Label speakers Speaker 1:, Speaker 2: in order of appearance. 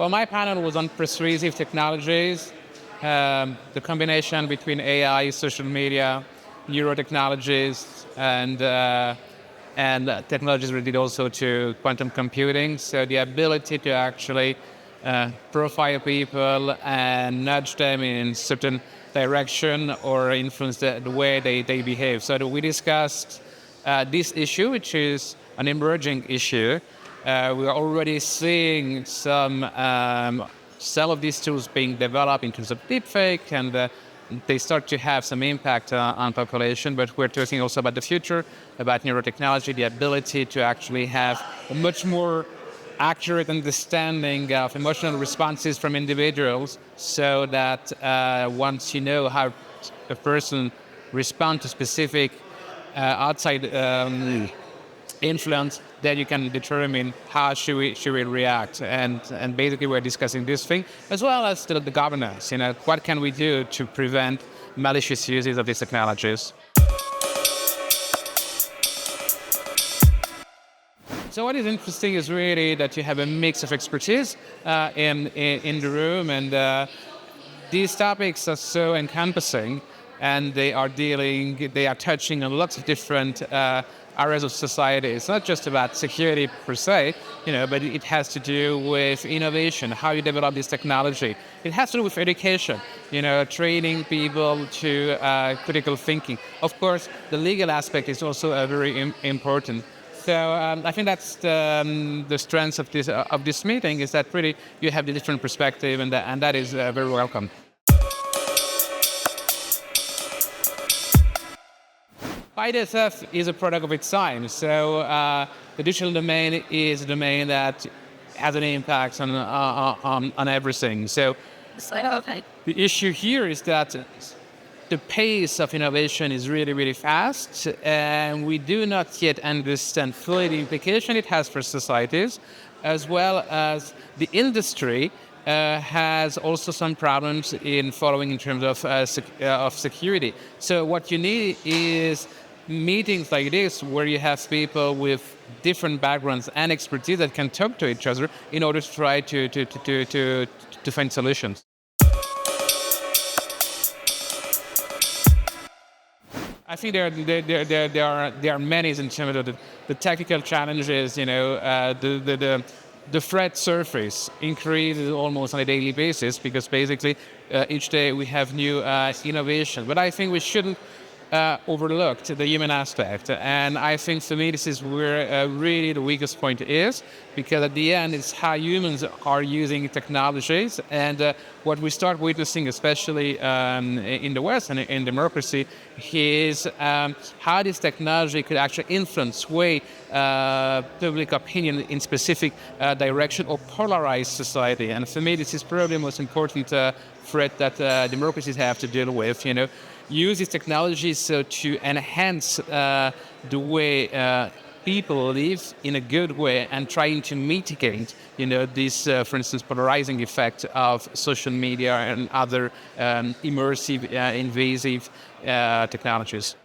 Speaker 1: Well, my panel was on persuasive technologies, the combination between AI, social media, neurotechnologies, and technologies related also to quantum computing. So the ability to actually profile people and nudge them in certain direction or influence the way they behave. So we discussed this issue, which is an emerging issue. We are already seeing some of these tools being developed in terms of deepfake, and they start to have some impact on population. But we're talking also about the future, about neurotechnology, the ability to actually have a much more accurate understanding of emotional responses from individuals, so that once you know how a person responds to specific outside influence, then you can determine how should we react. And basically we're discussing this thing, as well as the governance. What can we do to prevent malicious uses of these technologies? So what is interesting is really that you have a mix of expertise in the room, and these topics are so encompassing, and they are touching on lots of different areas of society. It's not just about security per se, but it has to do with innovation, how you develop this technology. It has to do with education, training people to critical thinking. Of course, the legal aspect is also very important. So I think that's the strength of this meeting, is that really you have the different perspective, and that is very welcome. IDSF is a product of its time. So the digital domain is a domain that has an impact on everything. So the issue here is that the pace of innovation is really, really fast, and we do not yet understand fully the implication it has for societies, as well as the industry has also some problems in following in terms of security. So what you need is meetings like this, where you have people with different backgrounds and expertise that can talk to each other in order to try to find solutions. I think there are many in terms of the technical challenges. The threat surface increases almost on a daily basis, because basically each day we have new innovation. But I think we shouldn't overlook the human aspect, and I think for me this is where really the weakest point is, because at the end it's how humans are using technologies, and what we start witnessing, especially in the West and in democracy, is how this technology could actually influence way public opinion in specific direction, or polarize society. And for me this is probably the most important threat that democracies have to deal with. Use these technologies so to enhance the way people live in a good way, and trying to mitigate, this, for instance, polarizing effect of social media and other immersive, invasive technologies.